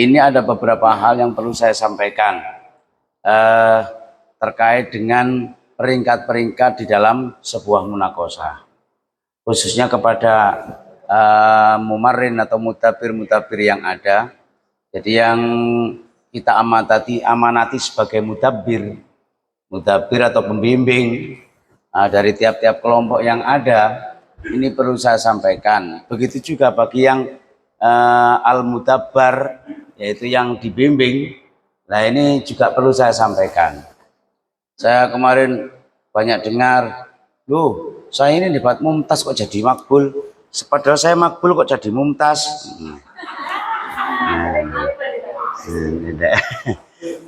Ini ada beberapa hal yang perlu saya sampaikan terkait dengan peringkat-peringkat di dalam sebuah munakosah, khususnya kepada mumarrin atau mutabir yang ada. Jadi yang kita amanati sebagai mutabir atau pembimbing dari tiap-tiap kelompok yang ada, ini perlu saya sampaikan. Begitu juga bagi yang al-mutabbar, yaitu yang dibimbing. Nah, ini juga perlu saya sampaikan. Saya kemarin banyak dengar, loh, saya ini debat mumtaz kok jadi makbul, padahal saya makbul kok jadi mumtaz.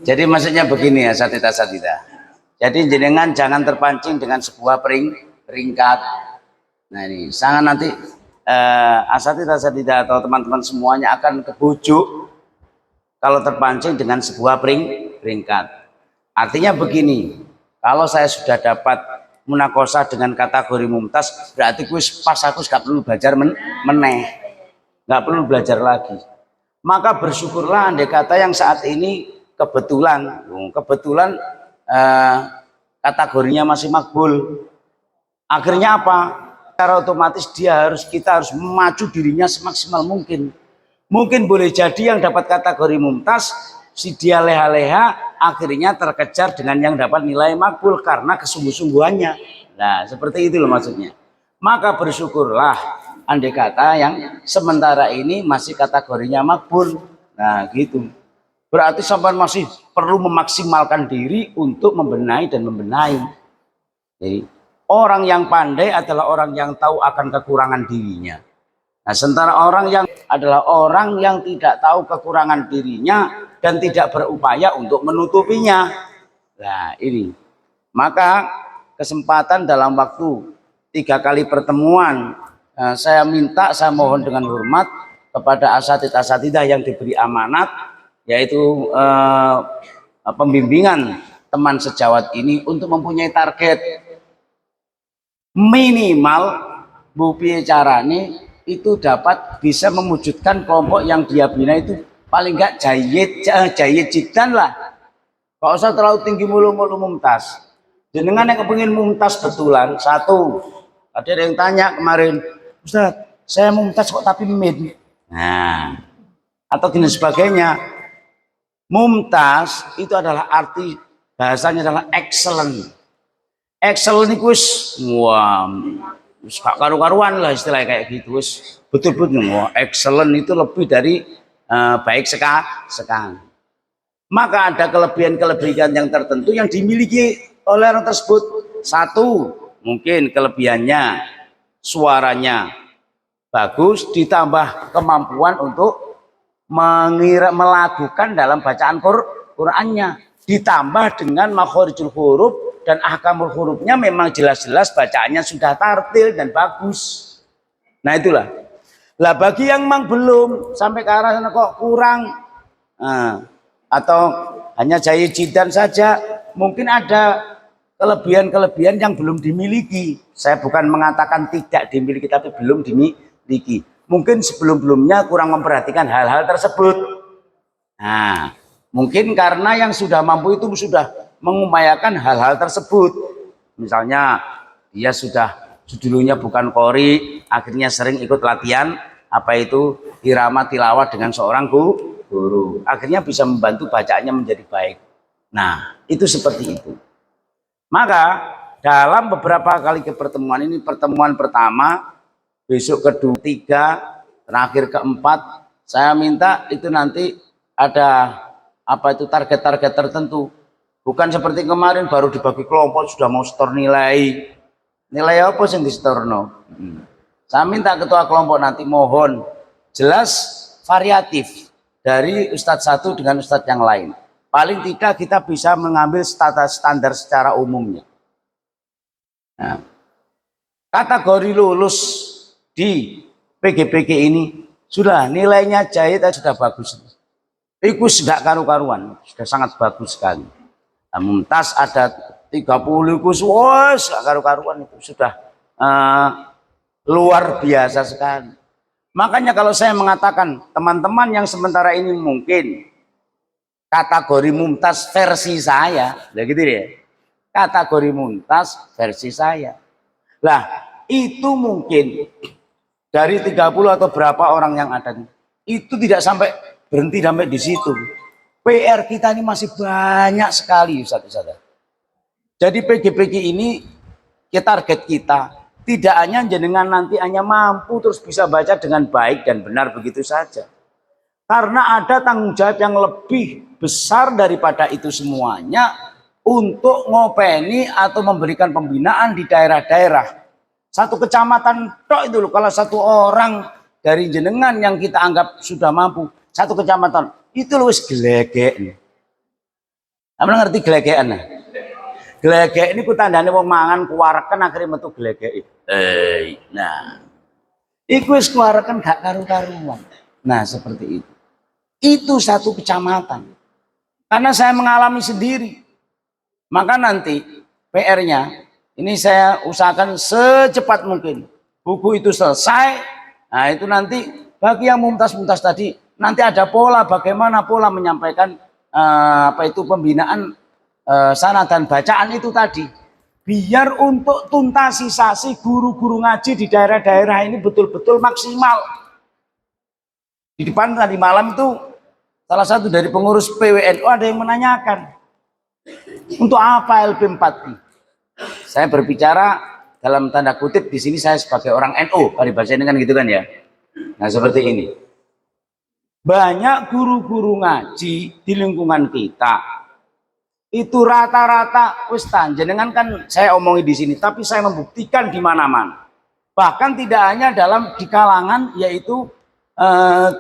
Jadi maksudnya begini ya, asatidzah. Jadi jenengan jangan terpancing dengan sebuah peringkat. Nah ini sangat nanti asatidzah atau teman-teman semuanya akan kebujuk kalau terpancing dengan sebuah peringkat. Artinya begini, kalau saya sudah dapat munakosah dengan kategori mumtaz, berarti pas aku gak perlu belajar meneh, gak perlu belajar lagi. Maka bersyukurlah andai kata yang saat ini kebetulan kategorinya masih makbul. Akhirnya apa? Secara otomatis kita harus memacu dirinya semaksimal mungkin. Mungkin boleh jadi yang dapat kategori mumtaz, si dia leha-leha, akhirnya terkejar dengan yang dapat nilai makbul karena kesungguh-sungguhannya. Nah, seperti itu loh maksudnya. Maka bersyukurlah andai kata yang sementara ini masih kategorinya makbul. Nah, gitu. Berarti sampai masih perlu memaksimalkan diri untuk membenahi dan membenahi. Jadi, orang yang pandai adalah orang yang tahu akan kekurangan dirinya. Nah, sementara orang yang adalah orang yang tidak tahu kekurangan dirinya dan tidak berupaya untuk menutupinya. Nah, ini. Maka kesempatan dalam waktu 3 kali pertemuan, saya mohon dengan hormat kepada asatidzah yang diberi amanat, yaitu pembimbingan teman sejawat ini untuk mempunyai target minimal bupi carane itu dapat bisa mewujudkan kelompok yang dia bina itu paling enggak jayid jidan lah. Kalau usah terlalu tinggi mulu-mulu mumtaz. Jenengan yang kepengin mumtaz betulan, satu, ada yang tanya kemarin, Ustaz, saya mumtaz kok tapi min. Nah, atau gini sebagainya. Mumtaz itu adalah arti bahasanya adalah excellent. Excellent itu wah, gak karu-karuan lah istilahnya kayak gitu. Betul-betul wah, excellent itu lebih dari baik sekali. Maka ada kelebihan-kelebihan yang tertentu yang dimiliki oleh orang tersebut. Satu, mungkin kelebihannya suaranya bagus ditambah kemampuan untuk melakukan dalam bacaan Qur'annya, ditambah dengan makhorijul huruf dan ahkamul hurufnya memang jelas-jelas bacaannya sudah tartil dan bagus. Nah itulah. Lah bagi yang memang belum sampai ke arah sana kok kurang, atau hanya jayid jidan saja, mungkin ada kelebihan-kelebihan yang belum dimiliki. Saya bukan mengatakan tidak dimiliki, tapi belum dimiliki. Mungkin sebelum-belumnya kurang memperhatikan hal-hal tersebut. Nah, mungkin karena yang sudah mampu itu sudah mengupayakan hal-hal tersebut. Misalnya dia dulunya bukan qori, akhirnya sering ikut latihan apa itu irama tilawah dengan seorang guru. Akhirnya bisa membantu bacaannya menjadi baik. Nah, itu seperti itu. Maka dalam beberapa kali pertemuan ini, pertemuan pertama, besok kedua, 3, terakhir keempat, saya minta itu nanti ada apa itu target-target tertentu. Bukan seperti kemarin baru dibagi kelompok sudah mau setor nilai. Nilai apa yang disetorno? Saya minta ketua kelompok nanti mohon jelas variatif dari ustadz satu dengan ustadz yang lain. Paling tidak kita bisa mengambil standar secara umumnya. Nah, kategori lulus di PGPG ini sudah nilainya jahit sudah bagus. Itu sudah karu-karuan, sudah sangat bagus sekali. Nah, mumtaz ada 30 itu karu-karuan itu sudah luar biasa sekali. Makanya kalau saya mengatakan teman-teman yang sementara ini mungkin kategori mumtaz versi saya, ya gitu ya. Kategori mumtaz versi saya. Lah, itu mungkin dari 30 atau berapa orang yang ada itu tidak sampai berhenti sampai di situ. PR kita ini masih banyak sekali Ustaz. Jadi PGPG ini target kita tidak hanya jenengan nanti hanya mampu terus bisa baca dengan baik dan benar begitu saja. Karena ada tanggung jawab yang lebih besar daripada itu semuanya untuk ngopeni atau memberikan pembinaan di daerah-daerah. Satu kecamatan tok itu loh, kalau satu orang dari jenengan yang kita anggap sudah mampu, satu kecamatan itu loh wis gelegek. Kamu ngerti gelegekan? Gelegek ini ku tandane wong mangan kuwareken akhirnya metu gelegek. Nah. Iku wis kuwareken gak karu-karuan. Nah, seperti itu. Itu satu kecamatan. Karena saya mengalami sendiri. Maka nanti PR-nya ini saya usahakan secepat mungkin. Buku itu selesai. Nah, itu nanti bagi yang mumtaz-mumtaz tadi nanti ada pola bagaimana pola menyampaikan pembinaan sanad dan bacaan itu tadi. Biar untuk tuntasisasi guru-guru ngaji di daerah-daerah ini betul-betul maksimal. Di depan tadi malam itu salah satu dari pengurus PWNU ada yang menanyakan, untuk apa LP4I? Saya berbicara dalam tanda kutip di sini saya sebagai orang NU, bahasa ini kan gitu kan ya. Nah, seperti ini. Banyak guru-guru ngaji di lingkungan kita itu rata-rata wis jenengan kan saya omongi di sini, tapi saya membuktikan di mana-mana. Bahkan tidak hanya di kalangan yaitu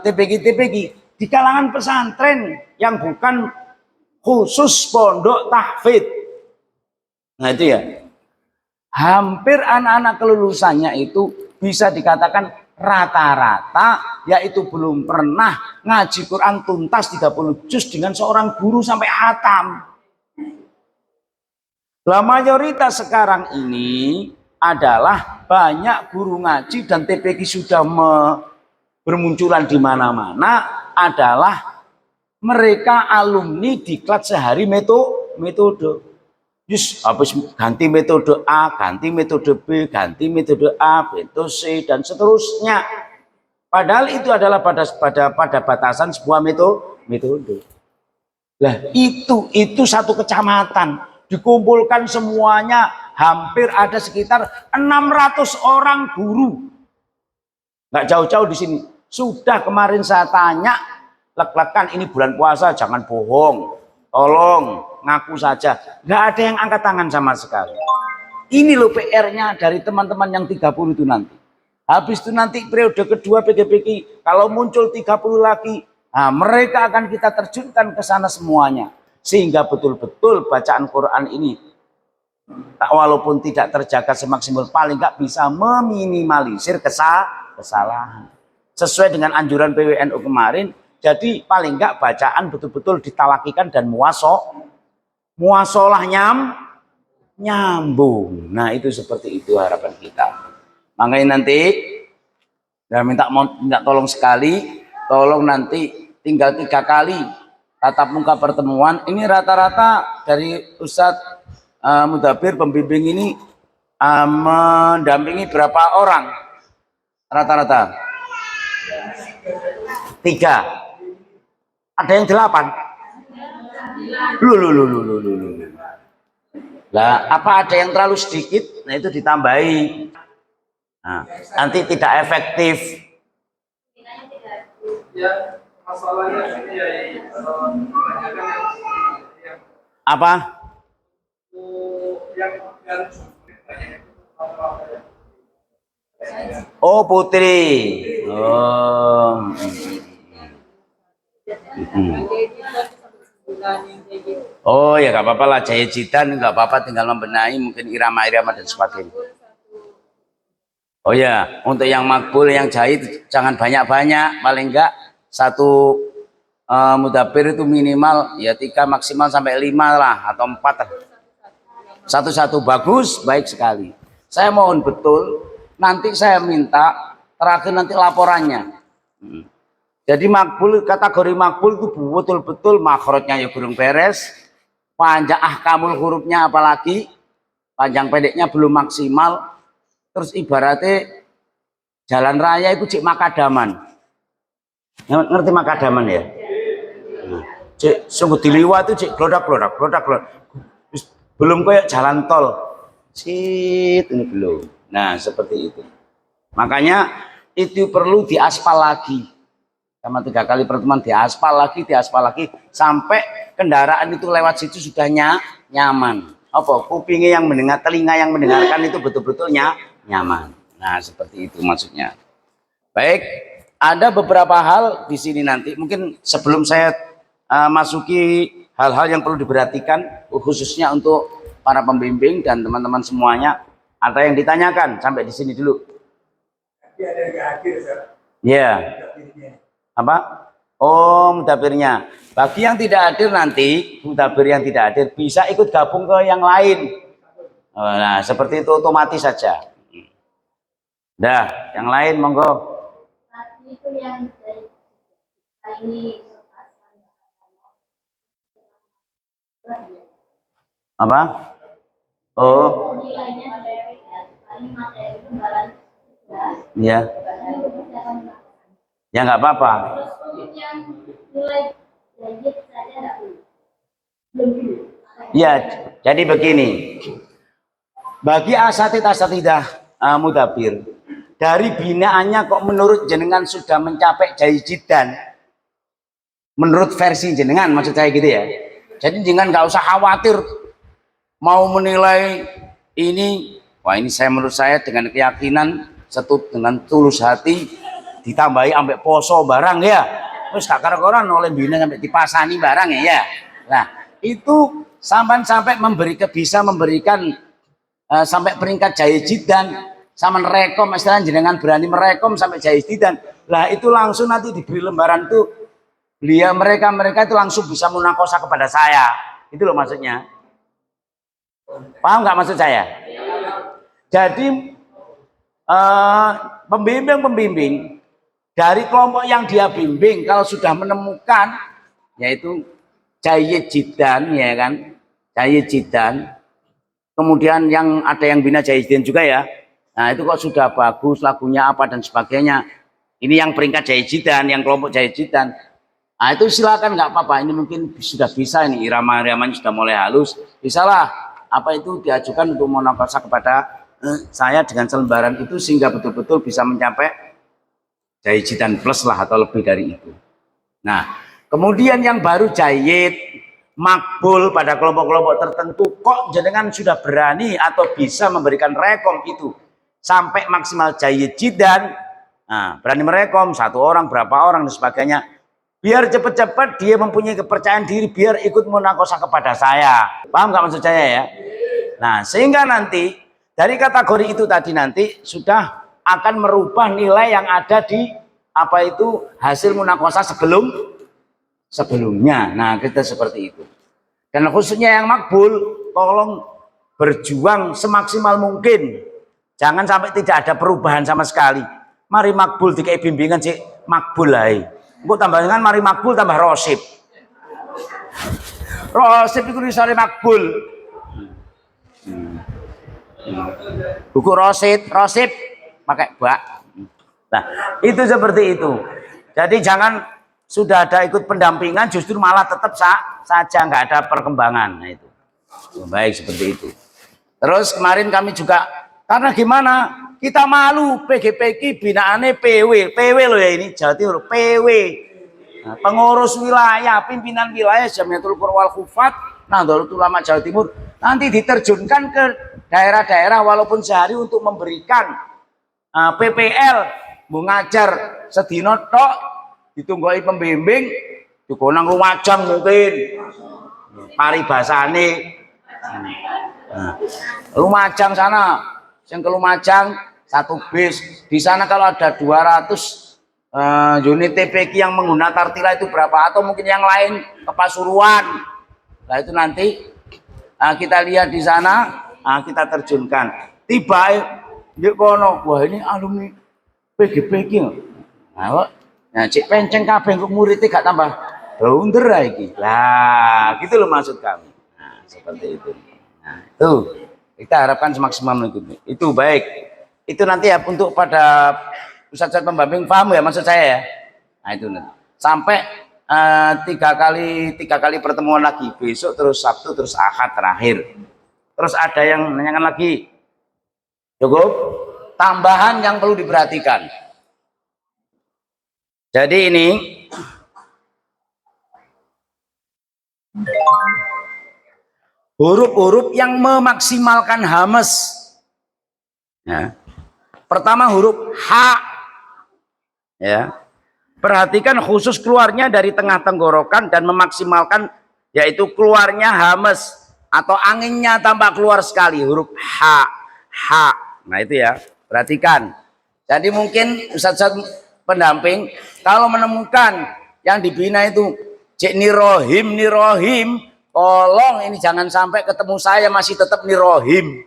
TPG, di kalangan pesantren yang bukan khusus pondok tahfidz. Nah itu ya. Hampir anak-anak kelulusannya itu bisa dikatakan rata-rata yaitu belum pernah ngaji Quran tuntas 30 juz dengan seorang guru sampai hatam. Lah mayoritas sekarang ini adalah banyak guru ngaji dan TPG sudah bermunculan di mana-mana adalah mereka alumni diklat sehari metode. Yus habis ganti metode A, ganti metode B, ganti metode A, metode C dan seterusnya. Padahal itu adalah pada batasan sebuah metode. Lah itu satu kecamatan dikumpulkan semuanya hampir ada sekitar 600 orang guru. Nggak jauh-jauh di sini. Sudah kemarin saya tanya, lek-lekan ini bulan puasa jangan bohong. Tolong ngaku saja. Nggak ada yang angkat tangan sama sekali. Ini loh PR-nya dari teman-teman yang 30 itu nanti. Habis itu nanti periode kedua PGPG kalau muncul 30 lagi, nah mereka akan kita terjunkan ke sana semuanya. Sehingga betul-betul bacaan Quran ini walaupun tidak terjaga semaksimal paling nggak bisa meminimalisir kesalahan sesuai dengan anjuran PWNU kemarin. Jadi paling nggak bacaan betul-betul ditalakikan dan muasolah nyambung. Nah itu seperti itu harapan kita. Makanya nanti saya minta tolong sekali, tolong nanti tinggal 3 kali tatap muka pertemuan. Ini rata-rata dari Ustadz Mudabir pembimbing ini mendampingi berapa orang rata-rata? 3. Ada yang 8. Loh. Lah apa ada yang terlalu sedikit? Nah itu ditambahi. Nah, nanti tidak efektif. Ya, masalahnya ini apa? Oh Putri. Oh ya nggak apa-apa lah, Jaya Jidan nggak apa-apa, tinggal membenahi mungkin irama-irama dan sebagainya. Oh ya, untuk yang makbul yang jahit jangan banyak-banyak, paling enggak satu mudabir itu minimal ya 3 maksimal sampai 5 lah atau 4. Satu-satu bagus, baik sekali. Saya mohon betul nanti saya minta terakhir nanti laporannya. Jadi makbul, kategori makbul itu betul-betul makhrajnya ya burung beres, panjang ahkamul hurufnya apalagi panjang pendeknya belum maksimal, terus ibaratnya jalan raya itu cik makadaman. Ngerti makadaman ya? Cik sungguh diliwat itu cik glodak. Belum kayak jalan tol. Cik ini belum. Nah, seperti itu. Makanya itu perlu diaspal lagi. Sama 3 kali pertemuan diaspal lagi sampai kendaraan itu lewat situ sudah nyaman. Apa? Kupingnya yang mendengar, telinga yang mendengarkan itu betul-betul nyaman. Nah, seperti itu maksudnya. Baik, ada beberapa hal di sini nanti. Mungkin sebelum saya masuki hal-hal yang perlu diperhatikan, khususnya untuk para pembimbing dan teman-teman semuanya, ada yang ditanyakan sampai di sini dulu. Ya. Apa? Oh, mudabirnya. Bagi yang tidak hadir nanti, mudabir yang tidak hadir bisa ikut gabung ke yang lain. Nah, seperti itu otomatis saja. Dah, yang lain monggo. Apa? Oh. Ya. Ya nggak apa-apa. Ya, jadi begini. Bagi asatidah mudabir, dari binaannya kok menurut jenengan sudah mencapai jahijidan, menurut versi jenengan maksud saya gitu ya. Jadi jangan nggak usah khawatir mau menilai ini. Wah, ini menurut saya dengan keyakinan dengan tulus hati ditambahi sampai poso barang ya. Terus kakak orang oleh bina sampai dipasani barang ya. Nah, itu sampai bisa memberikan sampai peringkat jahijidan sama rekom, istilahnya jenengan berani merekom sampai jahijidan. Lah itu langsung nanti diberi lembaran tuh mereka itu langsung bisa munakosa kepada saya. Itu loh maksudnya. Paham nggak maksud saya? Jadi pembimbing dari kelompok yang dia bimbing kalau sudah menemukan yaitu jahijidan ya kan, jahijidan. Kemudian yang ada yang bina jahijidan juga ya. Nah, itu kok sudah bagus lagunya apa dan sebagainya. Ini yang peringkat jahijidan, yang kelompok jahijidan. Nah, itu silakan nggak apa-apa. Ini mungkin sudah bisa ini irama-iramanya sudah mulai halus. Bisalah apa itu diajukan untuk munakosa kepada saya dengan selembaran itu sehingga betul-betul bisa mencapai jahijidan plus lah atau lebih dari itu. Nah, kemudian yang baru jahit makbul pada kelompok-kelompok tertentu kok jenengan sudah berani atau bisa memberikan rekom itu sampai maksimal jahijidan. Nah, berani merekom 1 orang, berapa orang dan sebagainya. Biar cepat-cepat dia mempunyai kepercayaan diri biar ikut munakosa kepada saya. Paham nggak maksud saya ya? Nah, sehingga nanti dari kategori itu tadi nanti sudah akan merubah nilai yang ada di apa itu hasil munakosa sebelumnya. Nah, kita seperti itu. Dan khususnya yang makbul, tolong berjuang semaksimal mungkin. Jangan sampai tidak ada perubahan sama sekali. Mari makbul dikai bimbingan sih makbul lah. Engko tambah mari makbul tambah rosip. Rosip itu disore makbul. Buku rosip pakai bak. Nah, itu seperti itu. Jadi jangan sudah ada ikut pendampingan justru malah tetap saja nggak ada perkembangan. Nah, itu. Baik seperti itu. Terus kemarin kami juga karena gimana? Kita malu PGPK binaannya PW loh ya ini Jawa Timur PW. Nah, pengurus wilayah, pimpinan wilayah Jamiatul Qur'an wal Hufat Nahdlatul Ulama Jawa Timur nanti diterjunkan ke daerah-daerah walaupun sehari untuk memberikan PPL mengajar sedino tok ditungguin pembimbing dikonang Lumajang mungkin paribasane Lumajang sana yang ke Lumajang 1 bis di sana kalau ada 200 unit TPQ yang menggunakan Tartila itu berapa atau mungkin yang lain ke Pasuruan. Nah itu nanti kita lihat di sana kita terjunkan tiba di kono wah ini alumni PGP iki. Nah, nah cek penceng kabeh kok muridnya gak tambah baunder iki. Lah, gitu loh maksud kami. Nah, seperti itu. Nah, itu kita harapkan semaksimal mungkin. Itu baik. Itu nanti ya untuk pada Ustaz pembimbing paham ya maksud saya ya. Nah, itu nanti. Sampai tiga kali pertemuan lagi, besok terus Sabtu terus Ahad terakhir. Terus ada yang nanyakan lagi, cukup tambahan yang perlu diperhatikan. Jadi ini huruf-huruf yang memaksimalkan hamas ya. Pertama huruf H ya. Perhatikan khusus keluarnya dari tengah tenggorokan dan memaksimalkan yaitu keluarnya hamas atau anginnya tampak keluar sekali, huruf H. H. Nah itu ya, perhatikan. Jadi mungkin Ustaz pendamping kalau menemukan yang dibina itu cek nirohim, tolong ini jangan sampai ketemu saya masih tetap nirohim.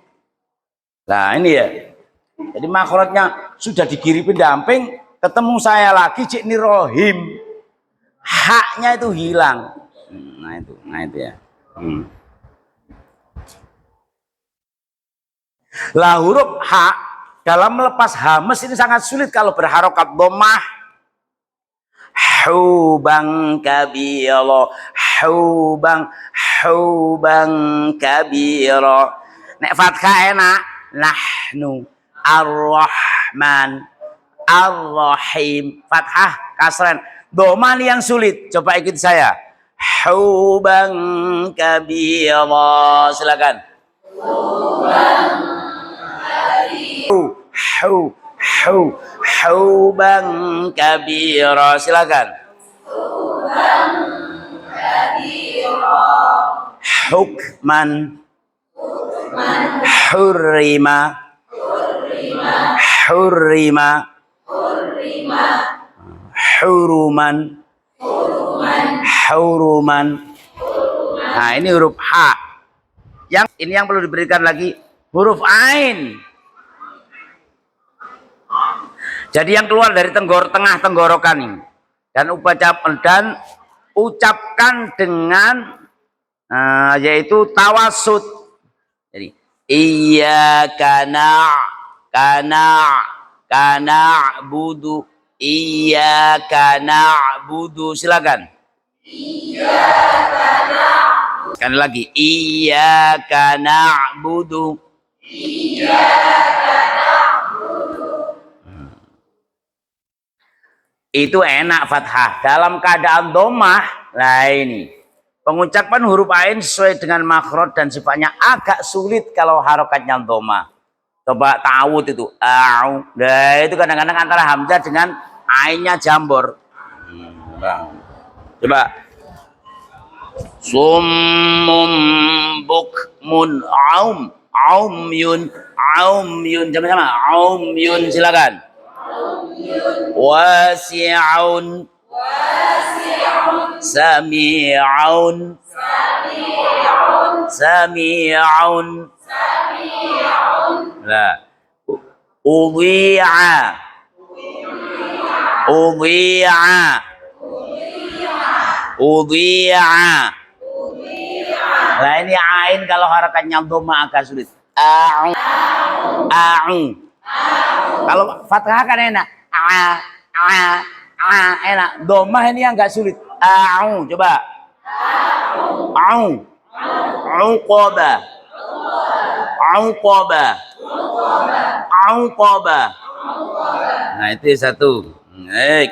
Nah ini ya. Jadi makhrajnya sudah dikiri pendamping, ketemu saya lagi cik nirohim, haknya itu hilang. Nah itu ya. Lah huruf H dalam melepas hamas ini sangat sulit kalau berharokat dhammah. Hubang kabiro, hubang kabiro. Nek fathah enak, nahnu ar-rahman ar-rahim. Fathah kasran. Dhammah yang sulit. Coba ikuti saya. Hubang kabiro. Silakan. Hubang kabira. Silakan. Hukman hurrima huruman. Nah ini huruf H. Yang ini yang perlu diberikan lagi huruf Ain. Jadi yang keluar dari tengah tenggorokan ini dan ucapkan dengan yaitu tawasud. Jadi iyyaka na'budu iyyaka na'budu. Silakan. Iyyaka na'budu. Sekali lagi iyyaka na'budu. Itu enak fathah. Dalam keadaan dhammah, nah ini pengucapan huruf ain sesuai dengan makhraj dan sifatnya agak sulit kalau harokatnya dhammah. Coba ta'awud itu, au. Nah itu kadang-kadang antara hamzah dengan ainnya jambor. Coba. Summum bukmun aumyun. Sama-sama. Aumyun silakan. Wasi'un sami'un lah udhi'a lah ini ain kalau harakatnya dhammah agak sulit. Kalau fathah kan enak. Enak. Dhammah ini yang enggak sulit. Coba. Auqaba. Nah, itu satu. Baik.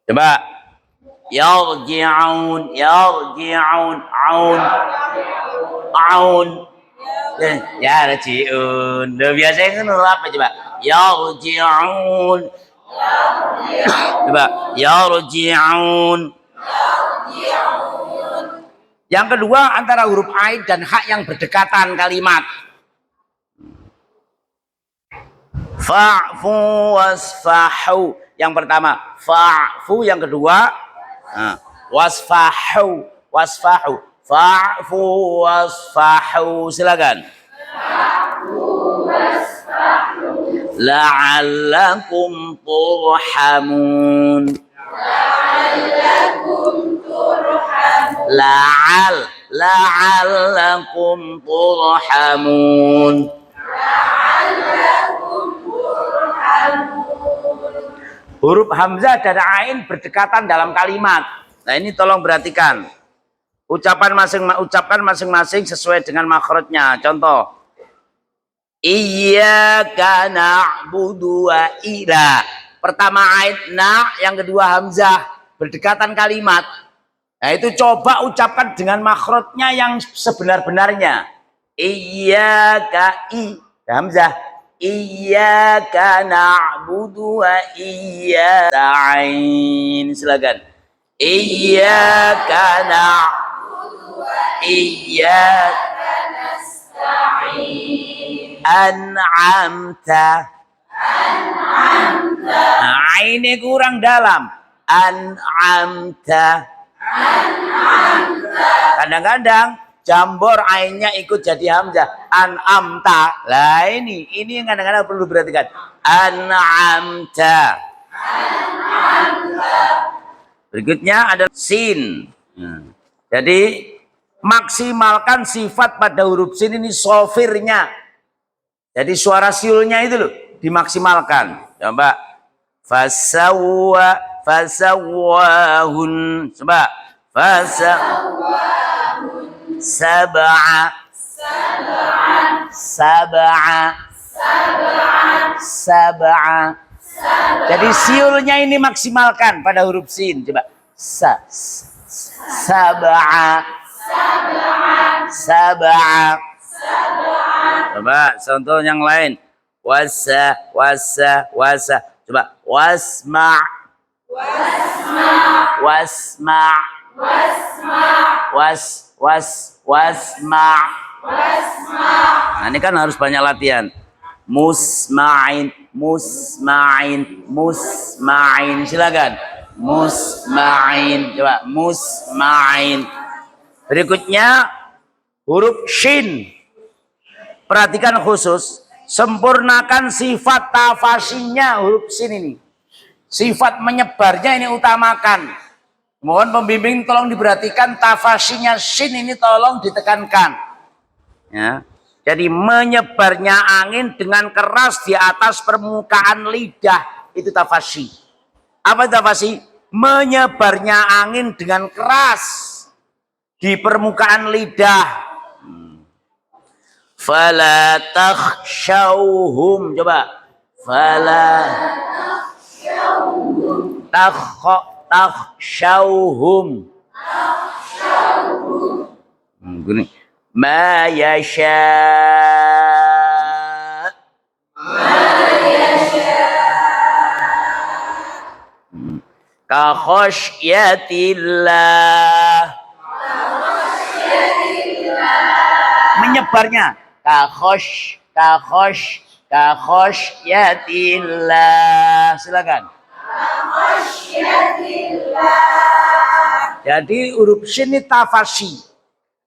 Coba. Yarji'un, aun. Ya rajiun. Biasanya kan apa coba? Yarji'un. Coba yarji'un. Yang kedua antara huruf ain dan hak yang berdekatan kalimat. Fa'fu wasfahu. Yang pertama fa'fu, yang kedua wasfahu. Fa'fu wasfahu. Silakan. la'allakum turhamun. La'allakum turhamun. Huruf hamzah dan ain berdekatan dalam kalimat. Nah, ini tolong perhatikan. Ucapkan masing-masing sesuai dengan makhrajnya. Contoh. Iyyaka na'budu wa ila. Pertama ain na, yang kedua hamzah, berdekatan kalimat. Nah, itu coba ucapkan dengan makhrajnya yang sebenar-benarnya. Iyyaka hamzah. Iyyaka na'budu wa iyyaka nasta'in. Silakan. Iyyaka na'budu wa iyyaka nasta'in. An'amta. Nah, ini kurang dalam. An'amta. Kadang-kadang jambor ainnya ikut jadi hamzah. An'amta. Lah ini yang kadang-kadang perlu diperhatikan. An'amta. Berikutnya ada sin. Jadi maksimalkan sifat pada huruf sin ini sofirnya. Jadi suara siulnya itu loh dimaksimalkan. Coba fasawwahun. Coba sab'a. Jadi siulnya ini maksimalkan pada huruf sin. Coba sab'a. Coba contoh yang lain. Wasa. Coba wasma. Nah, ini kan harus banyak latihan. Musma'in. Silakan. Musma'in. Coba musma'in. Berikutnya huruf shin. Perhatikan khusus, sempurnakan sifat tafasinya huruf shin ini. Sifat menyebarnya ini utamakan. Mohon pembimbing tolong diperhatikan tafasinya shin ini tolong ditekankan. Ya. Jadi menyebarnya angin dengan keras di atas permukaan lidah itu tafasi. Apa tafasi? Menyebarnya angin dengan keras di permukaan lidah. Fala takhshawhum. Coba. Fala takhshawhum. Gini. Ma yasha. Ka khosyatillah. Menyebarnya ka khosyatillah. Silakan. Jadi huruf shin ini tafasi.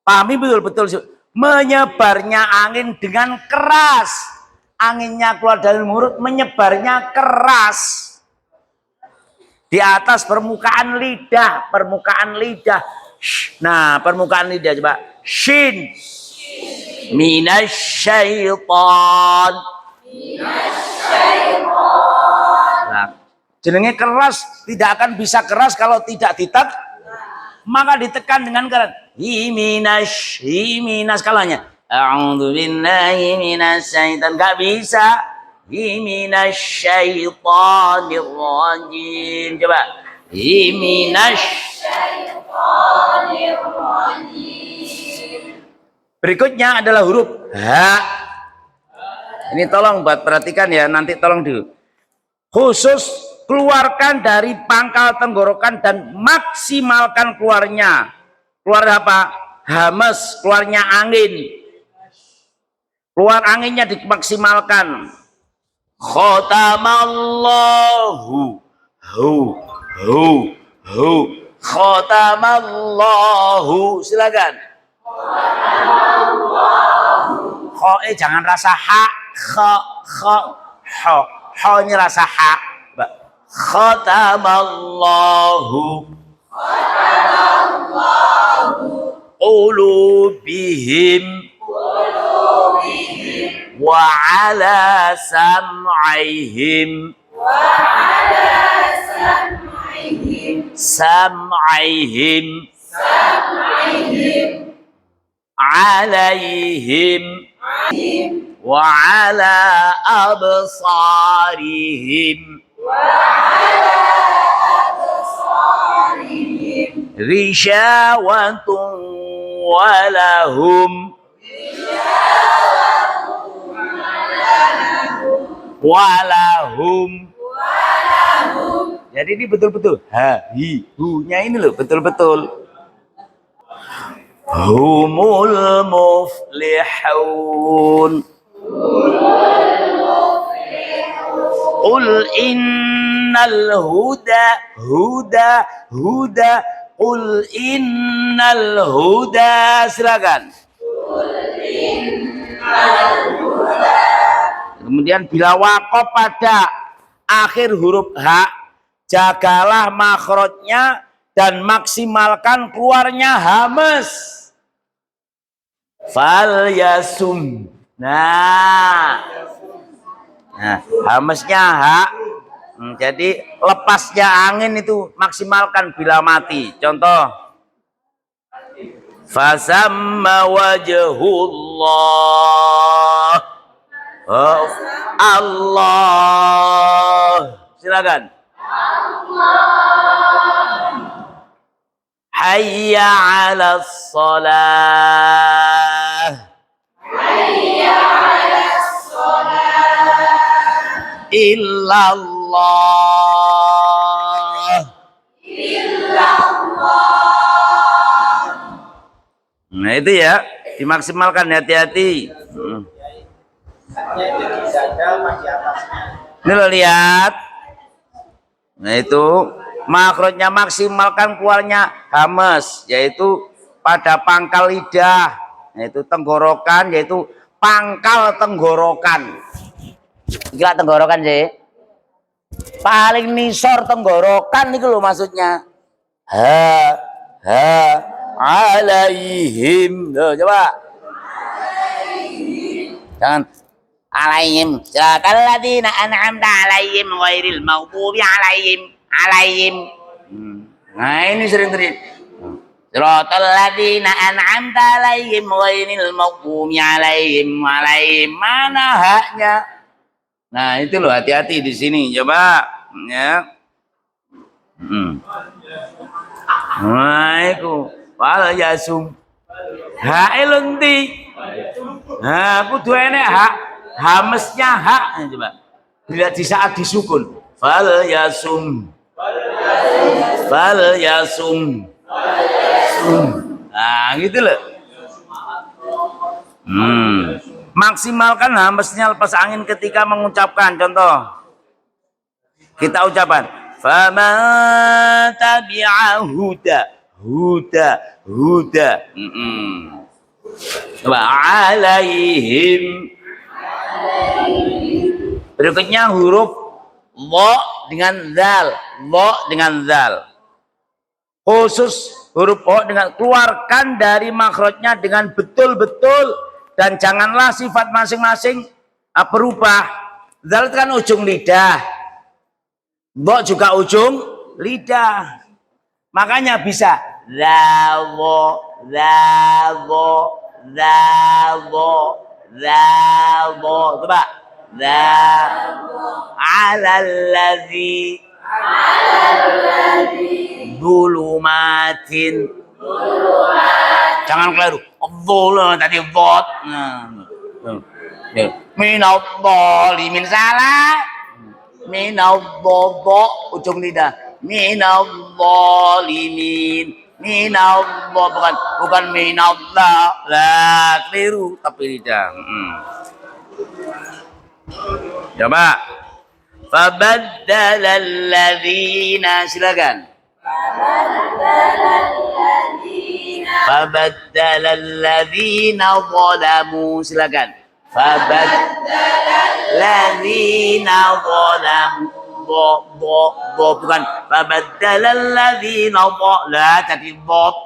Pahami betul-betul. Menyebarnya angin dengan keras. Anginnya keluar dari mulut, menyebarnya keras. Di atas permukaan lidah. Nah, permukaan lidah coba. Shin. Minasyaiton. Nah, jenenge keras tidak akan bisa keras kalau tidak ditekan. Maka ditekan dengan keras. Himinas kalanya. A'udzu billahi minasyaitan. Enggak bisa. Minasyaitonir rajim. Coba. Minasyaitonir rajim. Berikutnya adalah huruf H. Ini tolong buat perhatikan ya. Nanti tolong dulu. Khusus keluarkan dari pangkal tenggorokan dan maksimalkan keluarnya. Keluar apa? Hamas, keluarnya angin. Keluar anginnya dimaksimalkan. Khotamallahu. Khotamallahu. Silakan. Khotamallahu. Jangan rasa ha, kho. ho. Ho ini rasa ha. Khatamallahu qulubihim wa ala sam'ihim alaihim wa ala absarihim rishawatun walahum jadi ini betul-betul hi hu-nya ini loh betul-betul humul muflihun qul innal huda qul innal huda silakan kemudian bila waqaf pada akhir huruf ha jagalah makhrajnya dan maksimalkan keluarnya hamas fal yasum nah hamasnya ha jadi lepasnya angin itu maksimalkan bila mati contoh fasamma wajhullah Allah silakan hayya 'alas shalah illallah nah itu ya dimaksimalkan hati-hati ini lo lihat nah itu makhrajnya maksimalkan keluarnya hamas yaitu pada pangkal lidah yaitu tenggorokan yaitu pangkal tenggorokan gila tenggorokan sih paling nisor tenggorokan itu loh maksudnya alaihim coba jangan alaihim siratal ladzina an'amta alaihim ghairil maghdubi alaihim nah ini sering terjadi siratal ladzina an'amta alaihim ghairil maghdubi alaihim mana haknya nah itu loh hati-hati di sini coba ya nah itu wal yasum hae lunti nah kudu enek hak hamesnya hak coba bila di saat disukun fal yasum nah gitu loh maksimalkan hamesnya lepas angin ketika mengucapkan contong kita ucapan faman tabi'a huda coba alaihim berikutnya huruf lo dengan zal khusus huruf o dengan keluarkan dari makhrajnya dengan betul-betul dan janganlah sifat masing-masing berubah zal kan ujung lidah lo juga ujung lidah makanya bisa zawo coba alallazi zulumatin jangan keliru dzul tadi bot minadh-dhalimin salah minadh-dho ujung lidah minadh-dhalimin bukan minadh lah keliru tapi lidah coba fabaddala alladzina silakan fabaddala alladzina zalamu silakan Fabadalalladzina zalamu bukan fabadalalladzina lah jadi bob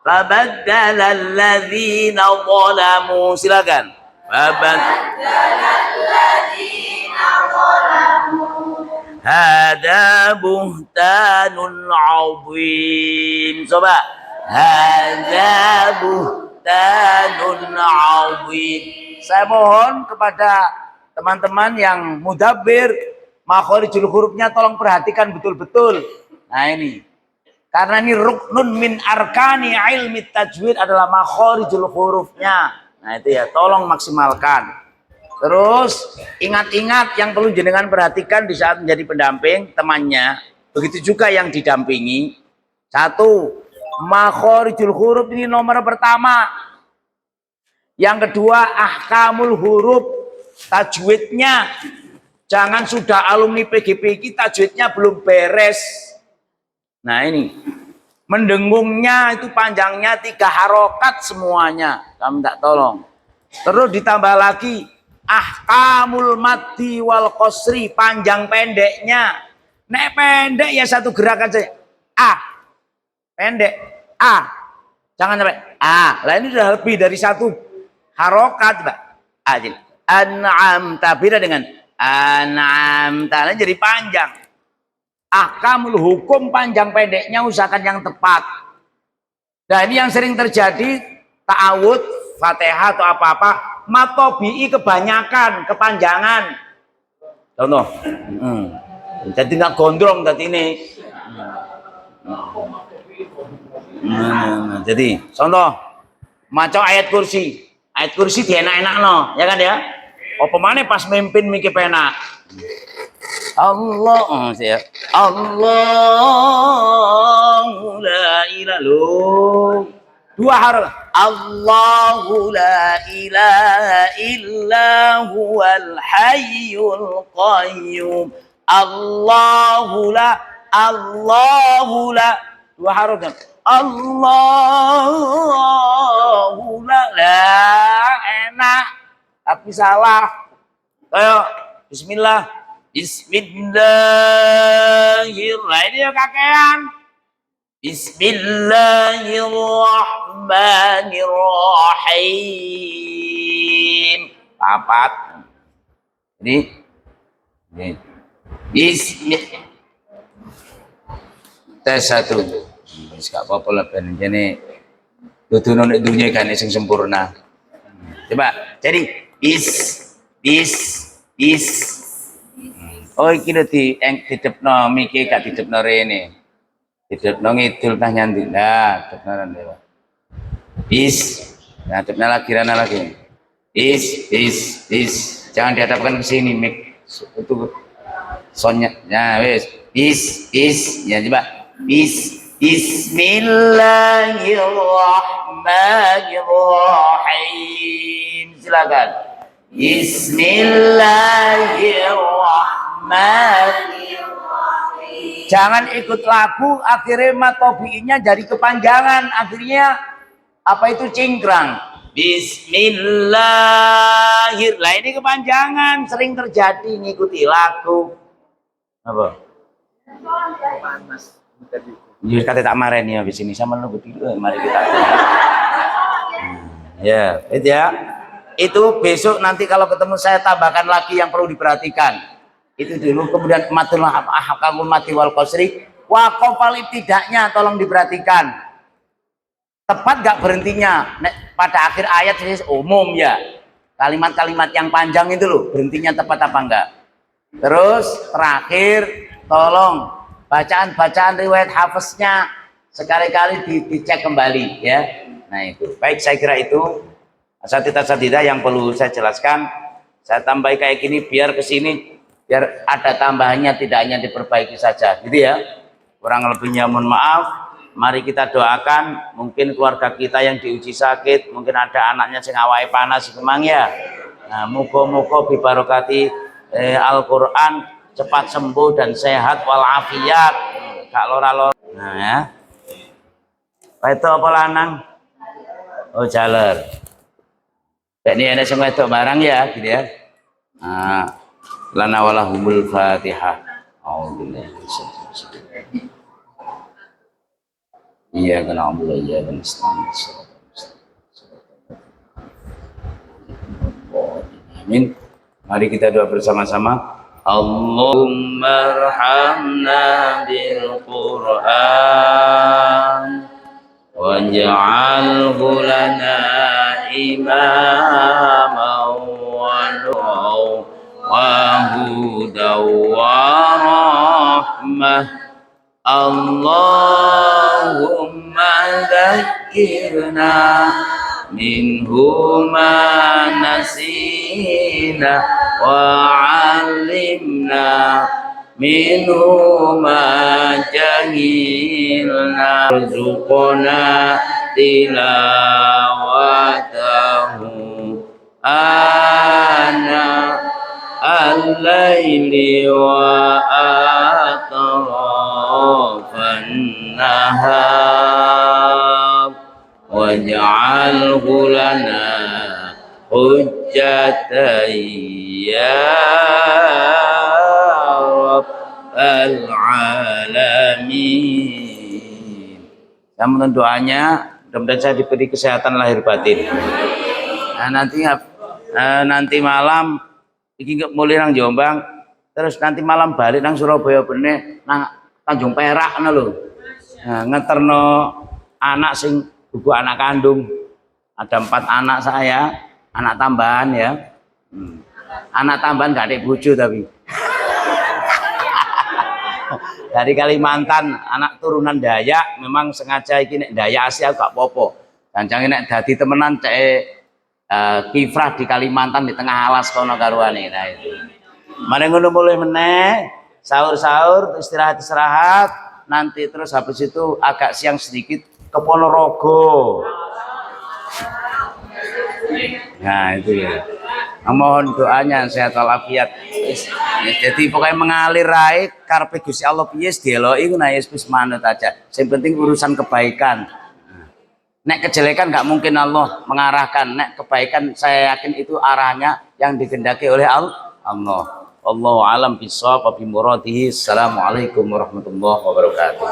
fabadalalladzina zalamu silakan fabadalalladzina zalamu hada buhtanun azim coba hada buhtanun azim. Saya mohon kepada teman-teman yang mudabbir makhorijul hurufnya tolong perhatikan betul-betul. Nah ini karena ini ruknun min arkani ilmi tajwid adalah makhorijul hurufnya. Nah itu ya tolong maksimalkan. Terus ingat-ingat yang perlu jenengan perhatikan di saat menjadi pendamping temannya. Begitu juga yang didampingi. Satu, makhorijul huruf ini nomor pertama. Yang kedua, ahkamul huruf tajwidnya. Jangan sudah alumni PGPI tajwidnya belum beres. Nah ini, mendengungnya itu panjangnya 3 harokat semuanya. Kamu tak tolong. Terus ditambah lagi, ahkamul maddi wal qasri, panjang pendeknya. Nek pendek ya satu gerakan saja. A, pendek. A, jangan sampai A. Lah ini sudah lebih dari satu harokat, Pak. Adil. An'am beda dengan an'am jadi panjang. Ahkamul hukum panjang pendeknya usahakan yang tepat. Nah ini yang sering terjadi ta'awud, fatihah atau apa-apa, matobi'i kebanyakan, kepanjangan. Contoh. Jadi nggak gondrong tadi ini. Jadi contoh macam ayat kursi. Ayat kursi dia enak-enak no, ya kan ya? Apa mana pas mimpin mikir penak. Allah, ya. Allahu la ilaha illallah. 2 harf. Allahu la ilaha illa huwal hayyul qayyum. Allahu la 2 harf. Allahu la enak tapi salah. Ayo bismillah. Bismillahirrahmanirrahim. Ini kakean. Bismillahirrahmanirrahim. Papat. Ini. Bismillah. Tes 1. Gak apa-apa lah ben jene dudu nek dunya kan sing sempurna. Coba jadi bis. Oh iki lho didepno miki gak didepno rene. Didepno ngidul tah nyandi. Nah, didepno rene. Bis. Nah, didepno lagi rana lagi. Bis. Jangan dihadapkan ke sini mik. Itu sonnya. Nah, wis. Bis. Ya coba. Bismillahirrahmanirrahim. Silakan. Bismillahirrahmanirrahim. Jangan ikut lagu akhirnya matobi'inya jadi kepanjangan, akhirnya apa itu cingkrang. Bismillahirrahmanirrahim. Lah ini kepanjangan sering terjadi ngikuti lagu. Apa? Panas. Jadi kata tak marah nih habis ini sama lu berdua, mari kita. Ya, itu ya. Itu besok nanti kalau ketemu saya tambahkan lagi yang perlu diperhatikan. Itu dulu kemudian matul ahkamul mati wal qasri wa qafal ibtida'nya tolong diperhatikan. Tepat gak berhentinya? Pada akhir ayat ini umum ya. Kalimat-kalimat yang panjang itu loh, berhentinya tepat apa enggak? Terus terakhir tolong bacaan-bacaan riwayat hafaznya sekali-kali dicek kembali ya. Nah itu baik, saya kira itu asatidah yang perlu saya jelaskan. Saya tambah kayak gini biar kesini biar ada tambahannya, tidak hanya diperbaiki saja gitu ya. Kurang lebihnya mohon maaf. Mari kita doakan mungkin keluarga kita yang diuji sakit, mungkin ada anaknya sing awake panas kemang ya. Nah muga-muga bibarokati Al-Qur'an cepat sembuh dan sehat walafiat, gak lora-lora. Nah ya. Itu apa lanang? Oh jaler. ini ada sing wedok barang ya gitu ya. Lana walahumul Fatihah. Auzubillahi iya kena ambil iya dan amin. Mari kita doa bersama-sama. Allahumma arhamna bil Qur'an waj'alhu lana imaman wa nuran wa hudan wa rahmah. Allahumma dzakirna minhu ma nasina wa 'allimna minhu ma jahilna warzuqna tilawatahu ana al-laili wa atrafan nahar waj'alhu lana hujjatan ya rabbal alamin. Saya mohon doanya, mudah-mudahan saya diberi kesehatan lahir batin. Nah, nanti malam iki mulai nang Jombang, terus nanti malam balik nang Surabaya bener nang Tanjung Perak ngono lho. Nah, ngeterno anak sing buku anak kandung. Ada 4 anak saya, anak tambahan ya. Anak tambahan gak ada bojo tapi. Dari Kalimantan, anak turunan Dayak, memang sengaja iki nek Dayak Asia gak popo. Dan jangan nek dadi temenan cek kifrah di Kalimantan di tengah alas kono karuane. Nah itu. Mari ngono mulai meneh, sahur-sahur, istirahat-istirahat, nanti terus habis itu agak siang sedikit ke Ponorogo. Nah itu ya. Mohon doanya sehat walafiat. Jadi pokoknya mengalir ae karepe Gusti Allah piye deloki ku nah wis manut aja. Yang penting urusan kebaikan. Nek kejelekan nggak mungkin Allah mengarahkan. Nek kebaikan saya yakin itu arahnya yang dikehendaki oleh Allah. Allahu alam bisawab wa bi muradihi. Assalamualaikum warahmatullahi wabarakatuh.